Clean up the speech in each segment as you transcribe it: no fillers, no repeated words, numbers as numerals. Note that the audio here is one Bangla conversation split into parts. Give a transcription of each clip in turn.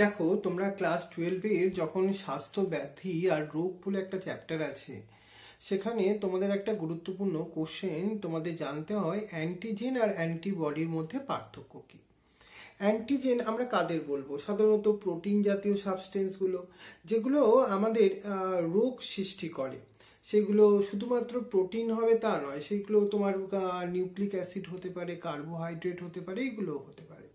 দেখো, তোমরা ক্লাস 12-এর যখন স্বাস্থ্য ব্যাধি আর রোগ বলে একটা চ্যাপ্টার আছে, সেখানে তোমাদের একটা গুরুত্বপূর্ণ কোশ্চেন তোমাদের জানতে হয় অ্যান্টিজেন আর অ্যান্টিবডির মধ্যে পার্থক্য কী। অ্যান্টিজেন আমরা কাদের বলবো? সাধারণত প্রোটিন জাতীয় সাবস্টেন্সগুলো, যেগুলো আমাদের রোগ সৃষ্টি করে। সেগুলো শুধুমাত্র প্রোটিন হবে তা নয়, সেগুলো তোমার নিউক্লিক অ্যাসিড হতে পারে, কার্বোহাইড্রেট হতে পারে, এগুলোও হতে পারে।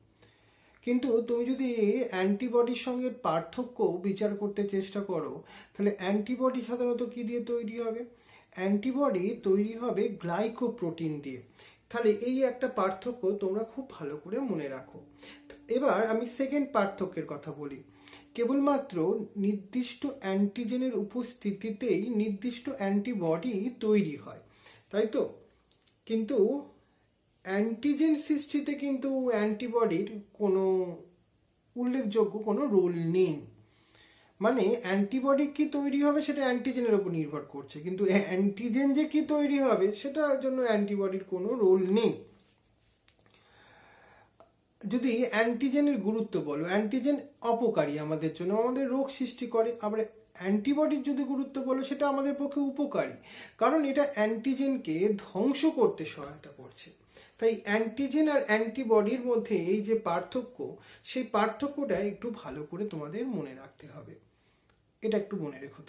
কিন্তু তুমি যদি অ্যান্টিবডির সঙ্গে পার্থক্য বিচার করতে চেষ্টা করো, তাহলে অ্যান্টিবডি সাধারণত কী দিয়ে তৈরি হবে? অ্যান্টিবডি তৈরি হবে গ্লাইকোপ্রোটিন দিয়ে। তাহলে এই একটা পার্থক্য তোমরা খুব ভালো করে মনে রাখো। এবার আমি সেকেন্ড পার্থক্যের কথা বলি। কেবলমাত্র নির্দিষ্ট অ্যান্টিজেনের উপস্থিতিতেই নির্দিষ্ট অ্যান্টিবডি তৈরি হয়, তাই তো? কিন্তু অ্যান্টিজেন সৃষ্টিতে কিন্তু অ্যান্টিবডির কোনো উল্লেখযোগ্য কোনো রোল নেই। মানে অ্যান্টিবডি কি তৈরি হবে সেটা অ্যান্টিজেনের উপর নির্ভর করছে, কিন্তু অ্যান্টিজেন যে কি তৈরি হবে সেটার জন্য অ্যান্টিবডির কোনো রোল নেই। যদি অ্যান্টিজেনের গুরুত্ব বলো, অ্যান্টিজেন অপকারী আমাদের জন্য, আমাদের রোগ সৃষ্টি করে। আবার অ্যান্টিবডির যদি গুরুত্ব বলো, সেটা আমাদের পক্ষে উপকারী, কারণ এটা অ্যান্টিজেনকে ধ্বংস করতে সহায়তা করছে। তাই অ্যান্টিজেন আর অ্যান্টিবডির মধ্যে এই যে পার্থক্য, সেই পার্থক্যটা একটু ভালো করে তোমাদের মনে রাখতে হবে। এটা একটু মনে রেখো তোমরা।